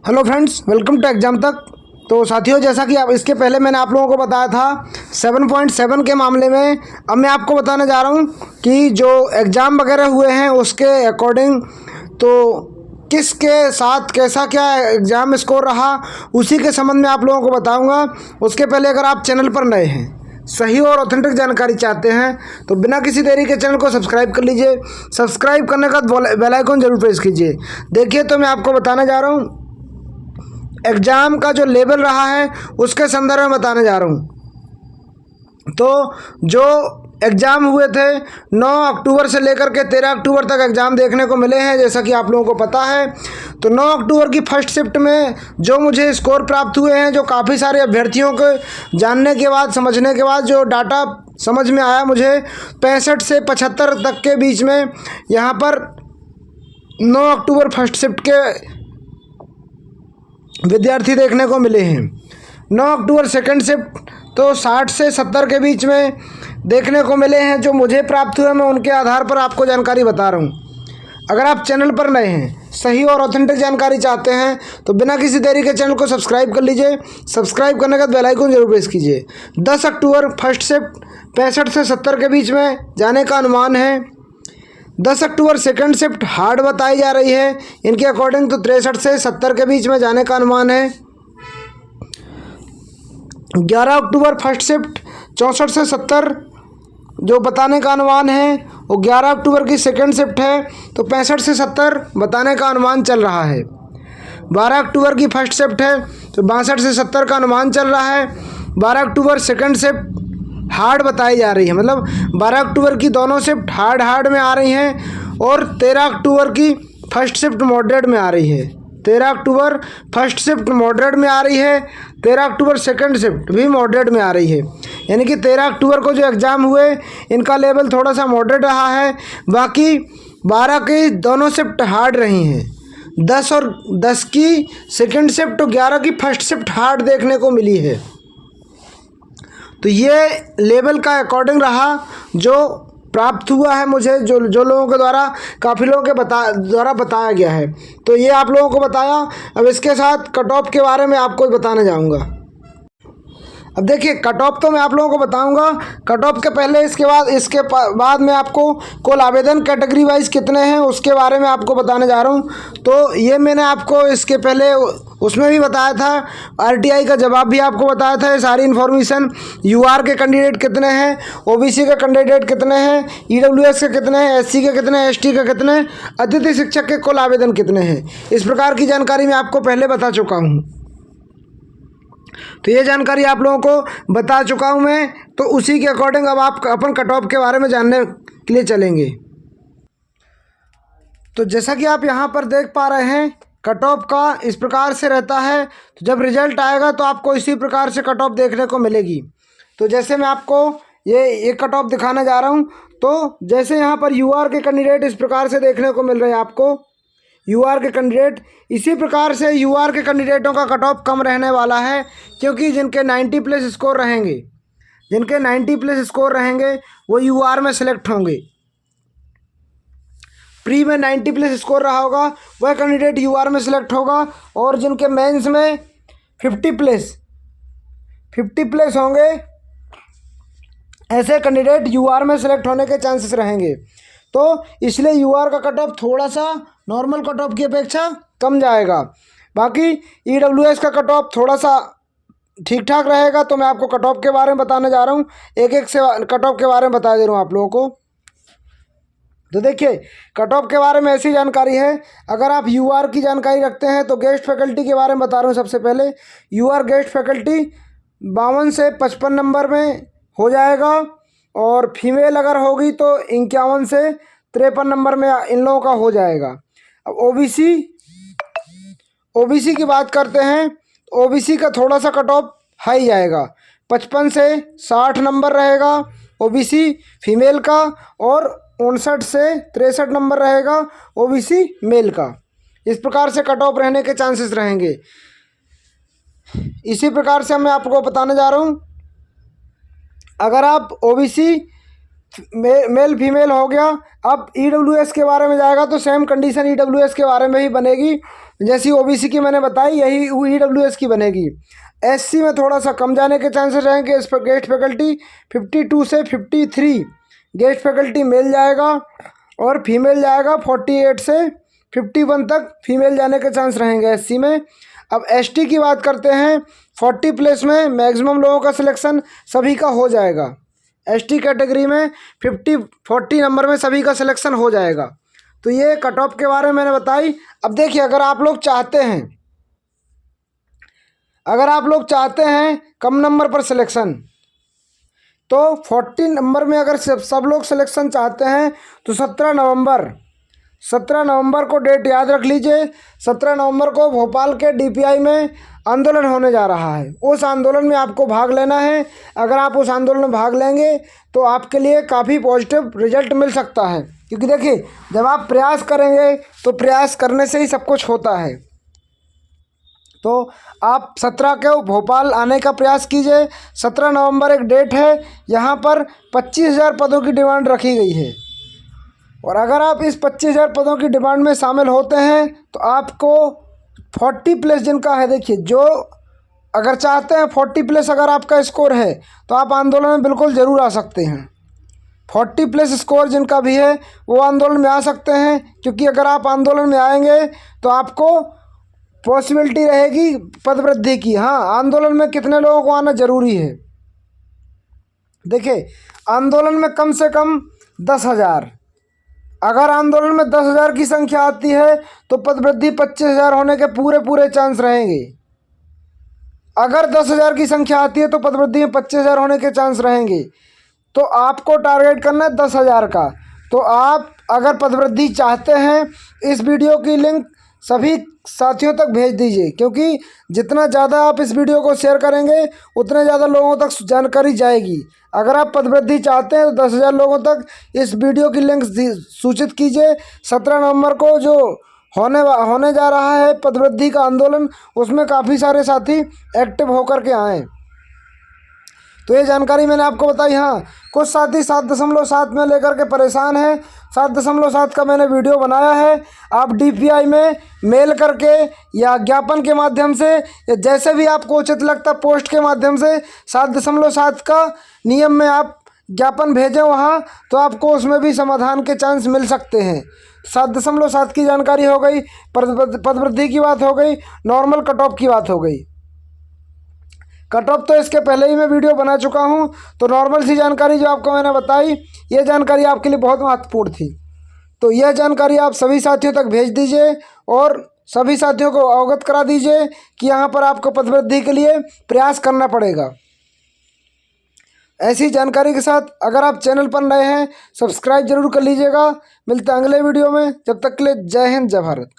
Hello friends, welcome to exam Tak. तो साथियों, जैसा कि आप इसके पहले मैंने आप लोगों को बताया था 7.7 के मामले में, अब मैं आपको बताने जा रहा हूं कि जो एग्ज़ाम वगैरह हुए हैं उसके अकॉर्डिंग तो किसके साथ कैसा क्या एग्ज़ाम स्कोर रहा, उसी के संबंध में आप लोगों को बताऊंगा। उसके पहले अगर आप चैनल पर नए हैं, सही और ऑथेंटिक जानकारी चाहते हैं तो बिना किसी देरी के चैनल को सब्सक्राइब कर लीजिए। सब्सक्राइब करने का बेल आइकन जरूर प्रेस कीजिए। देखिए, तो मैं आपको बताने जा रहा हूँ एग्ज़ाम का जो लेवल रहा है उसके संदर्भ में बताने जा रहा हूँ। तो जो एग्ज़ाम हुए थे 9 अक्टूबर से लेकर के 13 अक्टूबर तक एग्ज़ाम देखने को मिले हैं, जैसा कि आप लोगों को पता है। तो 9 अक्टूबर की फर्स्ट शिफ्ट में जो मुझे स्कोर प्राप्त हुए हैं, जो काफ़ी सारे अभ्यर्थियों को जानने के बाद, समझने के बाद जो डाटा समझ में आया मुझे, 65 से 75 तक के बीच में यहाँ पर 9 अक्टूबर फर्स्ट शिफ्ट के विद्यार्थी देखने को मिले हैं। 9 अक्टूबर सेकंड शिफ्ट तो 60 से 70 के बीच में देखने को मिले हैं। जो मुझे प्राप्त हुए मैं उनके आधार पर आपको जानकारी बता रहा हूं। अगर आप चैनल पर नए हैं, सही और ऑथेंटिक जानकारी चाहते हैं तो बिना किसी देरी के चैनल को सब्सक्राइब कर लीजिए। सब्सक्राइब करने का बेल आइकन जरूर प्रेस कीजिए। 10 अक्टूबर फर्स्ट शिफ्ट 65 से 70 के बीच में जाने का अनुमान है। 10 अक्टूबर सेकंड शिफ्ट हार्ड बताई जा रही है, इनके अकॉर्डिंग तो 63 से 70 के बीच में जाने का अनुमान है। 11 अक्टूबर फर्स्ट शिफ्ट 64 से 70 जो बताने का अनुमान है, वो 11 अक्टूबर की सेकंड शिफ्ट है तो 65 से 70 बताने का अनुमान चल रहा है। 12 अक्टूबर की फर्स्ट शिफ्ट है तो 62 से 70 का अनुमान चल रहा है। 12 अक्टूबर सेकंड शिफ्ट हार्ड बताई जा रही है, मतलब 12 अक्टूबर की दोनों शिफ्ट हार्ड में आ रही हैं और 13 अक्टूबर की फर्स्ट शिफ्ट मॉडरेट में आ रही है। 13 अक्टूबर फर्स्ट शिफ्ट मॉडरेट में आ रही है, 13 अक्टूबर सेकंड शिफ्ट भी मॉडरेट में आ रही है। यानी कि 13 अक्टूबर को जो एग्ज़ाम हुए इनका लेवल थोड़ा सा मॉडरेट रहा है। बाकी 12 की दोनों शिफ्ट हार्ड रही हैं। 10 की सेकंड शिफ्ट और 11 की फर्स्ट शिफ्ट हार्ड देखने को मिली है। तो ये लेवल का अकॉर्डिंग रहा जो प्राप्त हुआ है मुझे, जो लोगों के द्वारा, काफ़ी लोगों के द्वारा बताया गया है। तो ये आप लोगों को बताया। अब इसके साथ कट ऑफ के बारे में आपको बताने जाऊंगा। अब देखिए, कट ऑफ तो मैं आप लोगों को बताऊंगा। कट ऑफ के पहले इसके बाद मैं आपको कुल आवेदन कैटेगरी वाइज कितने हैं उसके बारे में आपको बताने जा रहा हूं। तो ये मैंने आपको इसके पहले उसमें भी बताया था, आरटीआई का जवाब भी आपको बताया था। ये सारी इन्फॉर्मेशन, यूआर के कैंडिडेट कितने हैं, ओबीसी के कैंडिडेट कितने हैं, ईडब्ल्यूएस के कितने हैं, एससी के कितने हैं, एसटी के कितने हैं, अतिथि शिक्षक के कुल आवेदन कितने हैं, इस प्रकार की जानकारी मैं आपको पहले बता चुका हूँ। तो ये जानकारी आप लोगों को बता चुका हूं मैं। तो उसी के अकॉर्डिंग अब आप अपन कट ऑफ के बारे में जानने के लिए चलेंगे। तो जैसा कि आप यहां पर देख पा रहे हैं, कट ऑफ का इस प्रकार से रहता है। तो जब रिजल्ट आएगा तो आपको इसी प्रकार से कट ऑफ देखने को मिलेगी। तो जैसे मैं आपको ये कट ऑफ दिखाने जा रहा हूं, तो जैसे यहाँ पर यूआर के कैंडिडेट इस प्रकार से देखने को मिल रहे हैं आपको, यूआर के कैंडिडेट। इसी प्रकार से यूआर के कैंडिडेटों का कट ऑफ कम रहने वाला है, क्योंकि जिनके 90 प्लस स्कोर रहेंगे, वो यूआर में सेलेक्ट होंगे। प्री में 90 प्लस स्कोर रहा होगा वह कैंडिडेट यूआर में सेलेक्ट होगा, और जिनके मेंस में 50 प्लस होंगे, ऐसे कैंडिडेट यूआर में सेलेक्ट होने के चांसेस रहेंगे। तो इसलिए यूआर का कट ऑफ थोड़ा सा नॉर्मल कट ऑफ की अपेक्षा कम जाएगा। बाकी ईडब्ल्यूएस का कट ऑफ थोड़ा सा ठीक ठाक रहेगा। तो मैं आपको कट ऑफ के बारे में बताने जा रहा हूँ, एक से कट ऑफ के बारे में बता दे रहा हूँ आप लोगों को। तो देखिए, कट ऑफ के बारे में ऐसी जानकारी है। अगर आप यूआर की जानकारी रखते हैं तो गेस्ट फैकल्टी के बारे में बता रहा हूँ। सबसे पहले यूआर गेस्ट फैकल्टी 52 से 55 नंबर में हो जाएगा, और फीमेल अगर होगी तो 51 से 53 नंबर में इन लोगों का हो जाएगा। अब ओबीसी की बात करते हैं। ओबीसी का थोड़ा सा कट ऑफ हाई जाएगा, 55 से 60 नंबर रहेगा ओबीसी फीमेल का, और 59 से 63 नंबर रहेगा ओबीसी मेल का। इस प्रकार से कट ऑफ रहने के चांसेस रहेंगे। इसी प्रकार से मैं आपको बताने जा रहा हूँ, अगर आप ओबीसी मेल फीमेल हो गया। अब ईडब्ल्यूएस के बारे में जाएगा तो सेम कंडीशन ईडब्ल्यूएस के बारे में ही बनेगी, जैसी ओबीसी की मैंने बताई यही ईडब्ल्यूएस की बनेगी। एससी में थोड़ा सा कम जाने के चांसेस रहेंगे। इस पर गेस्ट फैकल्टी 52 से 53 गेस्ट फैकल्टी मेल जाएगा और फीमेल जाएगा 48 से 51 तक फीमेल जाने के चांस रहेंगे एससी में। अब एसटी की बात करते हैं, 40 प्लेस में मैक्सिमम लोगों का सिलेक्शन सभी का हो जाएगा। एसटी कैटेगरी में 40 नंबर में सभी का सिलेक्शन हो जाएगा। तो ये कट ऑफ के बारे में मैंने बताई। अब देखिए, अगर आप लोग चाहते हैं कम नंबर पर सिलेक्शन, तो 40 नंबर में अगर सब लोग सिलेक्शन चाहते हैं तो 17 नवंबर को डेट याद रख लीजिए। 17 नवंबर को भोपाल के डीपीआई में आंदोलन होने जा रहा है। उस आंदोलन में आपको भाग लेना है। अगर आप उस आंदोलन में भाग लेंगे तो आपके लिए काफ़ी पॉजिटिव रिजल्ट मिल सकता है, क्योंकि देखिए, जब आप प्रयास करेंगे तो प्रयास करने से ही सब कुछ होता है। तो आप 17 को भोपाल आने का प्रयास कीजिए। 17 नवंबर एक डेट है, यहाँ पर 25,000 पदों की डिमांड रखी गई है। और अगर आप इस 25,000 पदों की डिमांड में शामिल होते हैं तो आपको 40 प्लस जिनका है, देखिए, जो अगर चाहते हैं 40 प्लस अगर आपका स्कोर है तो आप आंदोलन में बिल्कुल ज़रूर आ सकते हैं। 40 प्लस स्कोर जिनका भी है वो आंदोलन में आ सकते हैं, क्योंकि अगर आप आंदोलन में आएंगे तो आपको पॉसिबिलिटी रहेगी पदवृद्धि की। हाँ, आंदोलन में कितने लोगों को आना ज़रूरी है? देखिए, आंदोलन में कम से कम 10,000, अगर आंदोलन में 10,000 की संख्या आती है तो पदवृद्धि 25,000 होने के पूरे चांस रहेंगे। अगर 10,000 की संख्या आती है तो पदवृद्धि में 25,000 होने के चांस रहेंगे। तो आपको टारगेट करना है 10,000 का। तो आप अगर पदवृद्धि चाहते हैं, इस वीडियो की लिंक सभी साथियों तक भेज दीजिए, क्योंकि जितना ज़्यादा आप इस वीडियो को शेयर करेंगे उतने ज़्यादा लोगों तक जानकारी जाएगी। अगर आप पदवृद्धि चाहते हैं तो 10,000 लोगों तक इस वीडियो की लिंक सूचित कीजिए। 17 नवंबर को जो होने जा रहा है पदवृद्धि का आंदोलन, उसमें काफ़ी सारे साथी एक्टिव होकर के आएँ। तो ये जानकारी मैंने आपको बताई। हाँ, कुछ साथी 7.7 में लेकर के परेशान हैं। 7.7 का मैंने वीडियो बनाया है। आप डीपीआई में मेल करके या ज्ञापन के माध्यम से या जैसे भी आपको उचित लगता पोस्ट के माध्यम से 7.7 का नियम में आप ज्ञापन भेजें वहाँ, तो आपको उसमें भी समाधान के चांस मिल सकते हैं। 7.7 की जानकारी हो गई, पदवृद्धि की बात हो गई, नॉर्मल कट ऑफ की बात हो गई। कट ऑफ तो इसके पहले ही मैं वीडियो बना चुका हूं। तो नॉर्मल सी जानकारी जो आपको मैंने बताई, ये जानकारी आपके लिए बहुत महत्वपूर्ण थी। तो यह जानकारी आप सभी साथियों तक भेज दीजिए और सभी साथियों को अवगत करा दीजिए कि यहाँ पर आपको पदवृद्धि के लिए प्रयास करना पड़ेगा। ऐसी जानकारी के साथ अगर आप चैनल पर नए हैं, सब्सक्राइब जरूर कर लीजिएगा। मिलते हैं अगले वीडियो में, जब तक के लिए जय हिंद, जय भारत।